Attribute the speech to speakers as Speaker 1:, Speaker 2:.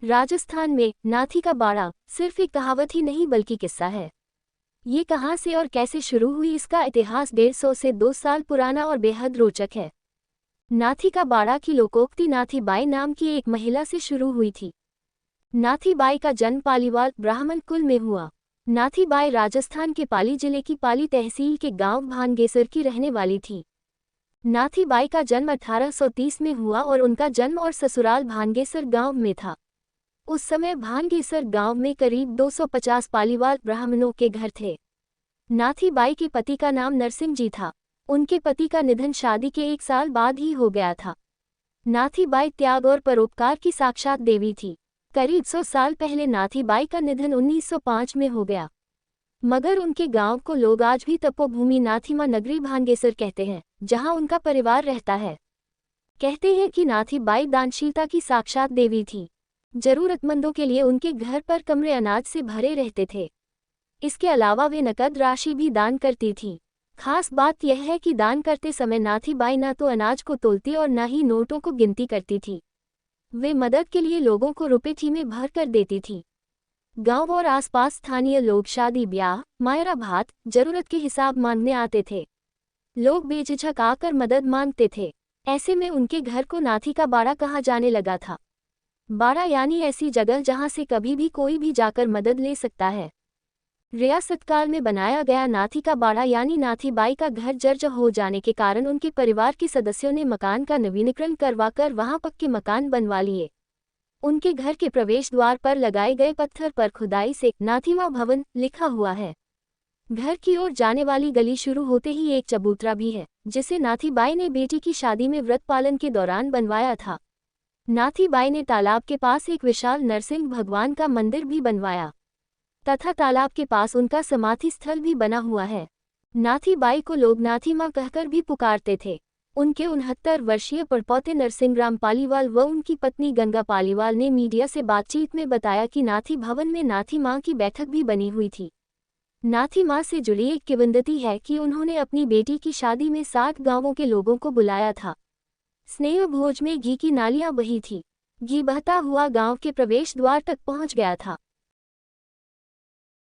Speaker 1: राजस्थान में नाथी का बाड़ा सिर्फ एक कहावत ही नहीं बल्कि किस्सा है। ये कहाँ से और कैसे शुरू हुई, इसका इतिहास 150 से 2 साल पुराना और बेहद रोचक है। नाथी का बाड़ा की लोकोक्ति नाथी बाई नाम की एक महिला से शुरू हुई थी। नाथी बाई का जन्म पालीवाल ब्राह्मण कुल में हुआ। नाथी बाई राजस्थान के पाली जिले की पाली तहसील के गांव भानगेसर की रहने वाली थी। नाथी बाई का जन्म 1830 में हुआ और उनका जन्म और ससुराल भानगेसर गांव में था। उस समय भानगेसर गांव में करीब 250 पालीवाल ब्राह्मणों के घर थे। नाथी बाई के पति का नाम नरसिंह जी था। उनके पति का निधन शादी के 1 साल बाद ही हो गया था। नाथी बाई त्याग और परोपकार की साक्षात देवी थी। करीब 100 साल पहले नाथी बाई का निधन 1905 में हो गया, मगर उनके गांव को लोग आज भी तपोभूमि नाथीमा नगरी भानगेसर कहते हैं, जहां उनका परिवार रहता है। कहते हैं कि नाथी बाई दानशीलता की साक्षात देवी थी। जरूरतमंदों के लिए उनके घर पर कमरे अनाज से भरे रहते थे। इसके अलावा वे नकद राशि भी दान करती थी। खास बात यह है कि दान करते समय नाथी बाई न तो अनाज को तोलती और न ही नोटों को गिनती करती थी। वे मदद के लिए लोगों को रुपये में भर कर देती थी। गांव और आसपास स्थानीय लोग शादी ब्याह मायरा भात जरूरत के हिसाब मांगने आते थे। लोग बेझिझक आकर मदद मांगते थे। ऐसे में उनके घर को नाथी का बाड़ा कहा जाने लगा था। बाड़ा यानी ऐसी जगह जहां से कभी भी कोई भी जाकर मदद ले सकता है। रियासत काल में बनाया गया नाथी का बाड़ा यानी नाथी बाई का घर जर्जर हो जाने के कारण उनके परिवार के सदस्यों ने मकान का नवीनीकरण करवाकर वहां पक्के मकान बनवा लिए। उनके घर के प्रवेश द्वार पर लगाए गए पत्थर पर खुदाई से नाथीमा भवन लिखा हुआ है। घर की ओर जाने वाली गली शुरू होते ही एक चबूतरा भी है, जिसे नाथी बाई ने बेटी की शादी में व्रत पालन के दौरान बनवाया था। नाथी बाई ने तालाब के पास एक विशाल नरसिंह भगवान का मंदिर भी बनवाया तथा तालाब के पास उनका समाधि स्थल भी बना हुआ है। नाथी बाई को लोग नाथी माँ कहकर भी पुकारते थे। उनके 69 वर्षीय पड़पोते नरसिंहराम पालीवाल व उनकी पत्नी गंगा पालीवाल ने मीडिया से बातचीत में बताया कि नाथी भवन में नाथी माँ की बैठक भी बनी हुई थी। नाथी माँ से जुड़ी एक किंवदंती है कि उन्होंने अपनी बेटी की शादी में 60 गांवों के लोगों को बुलाया था। स्नेह भोज में घी की नालियां बही थी। घी बहता हुआ गांव के प्रवेश द्वार तक पहुंच गया था।